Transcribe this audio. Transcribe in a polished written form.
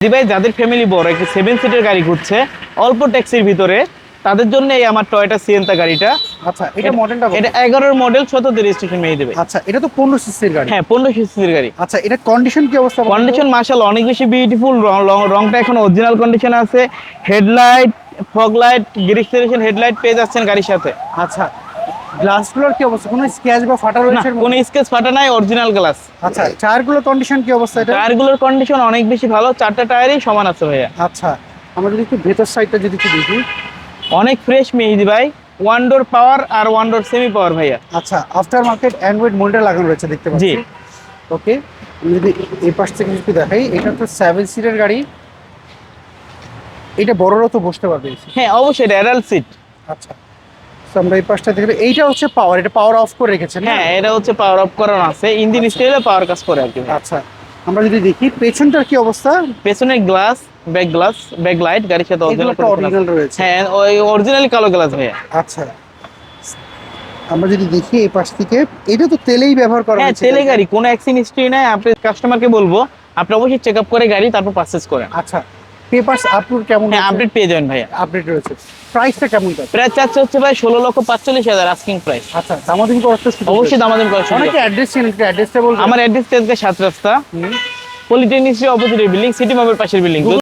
ভাই যাদের ফ্যামিলি বড় একটু 7 সিটের গাড়ি খুঁজছে অল্প ট্যাক্সির ভিতরে তাদের জন্য এই আমার টয়োটা সিয়েন্তা গাড়িটা। আচ্ছা, এটা মডেলটা কত? এটা 11 মডেল 17 রেজিস্ট্রেশন মেয়ে দেবে। আচ্ছা, এটা তো 15 সিসির গাড়ি। হ্যাঁ 15 সিসির গাড়ি। আচ্ছা, এটা কন্ডিশন কি অবস্থা? কন্ডিশন মাশাআল্লাহ অনেক বেশি বিউটিফুল, রংটা এখন অরিজিনাল কন্ডিশন আছে। হেডলাইট, ফগ লাইট, গ্রিক্সেশন হেডলাইট পেয়ে যাচ্ছেন গাড়ির সাথে। আচ্ছা, গ্লাসগুলোর কি অবস্থা? কোনো স্ক্র্যাচ বা ফাটা না রয়েছে? কোনো স্কেচ ফাটা নাই, অরিজিনাল গ্লাস। আচ্ছা, টায়ারগুলোর কন্ডিশন কি অবস্থা এটা? টায়ারগুলোর কন্ডিশন অনেক বেশি ভালো, চারটা টায়ারই সমান আছে ভাইয়া। আচ্ছা, আমরা যদি একটু ভেতর সাইডটা যদি একটু দেখি। অনেক ফ্রেশ মেহেদি ভাই, ওয়ান ডোর পাওয়ার আর ওয়ান ডোর সেমি পাওয়ার ভাইয়া। আচ্ছা, আফটার মার্কেট অ্যান্ড্রয়েড মনিটর লাগানো রয়েছে দেখতে পাচ্ছি। জি। ওকে, আমি যদি এই পাশ থেকে একটু দেখাই, এটা তো 7 সিটের গাড়ি। এটা বড়রাও তো বসতে পারবে। হ্যাঁ অবশ্যই এটা অ্যাডাল্ট সিট। আচ্ছা, তো আমরা এই পাশটা দেখে এইটা হচ্ছে পাওয়ার, এটা পাওয়ার অফ করে রেখেছেন? হ্যাঁ এটা হচ্ছে পাওয়ার অফ করানো আছে, ইঞ্জিন স্টাইলে পাওয়ার কাজ করে আর কি। আচ্ছা, আমরা যদি দেখি পেছনটার কি অবস্থা? পেছনে গ্লাস, ব্যাক লাইট গাড়ির সাথে অরিজিনাল রয়েছে। হ্যাঁ ওই অরিজিনালি কালো গ্লাস ভাইয়া। আচ্ছা, আমরা যদি দেখি এই পাশ থেকে, এটা তো তেলেই ব্যবহার করা হ্যাঁ হয়েছে। তেলে গাড়ি, কোনো অ্যাক্সিডেন্ট হিস্ট্রি নাই। আপনি কাস্টমারকে বলবো আপনি অবশ্যই চেক আপ করে গাড়ি তারপর পারচেজ করেন। আচ্ছা, পেপারস আপলোড কেমন? হ্যাঁ আপডেট পেয়ে যাবেন ভাইয়া। আপডেট রয়েছে। প্রাইসটা কেমন? প্রাইস চাচ্ছে হচ্ছে ভাই 16,45,000 আস্কিং প্রাইস। আচ্ছা, দামাদামি করার তো সুযোগ অবশ্যই রয়েছে। দামাদামি করার সুযোগ অনেকে আছে। অ্যাড্রেস চেনেন, একটু অ্যাড্রেসটা বলবেন? আমার অ্যাড্রেস তেজগাঁ 7 রাস্তা, পলিটেকনিক অপোজিট বিল্ডিং, সিটি মবের পাশের বিল্ডিং।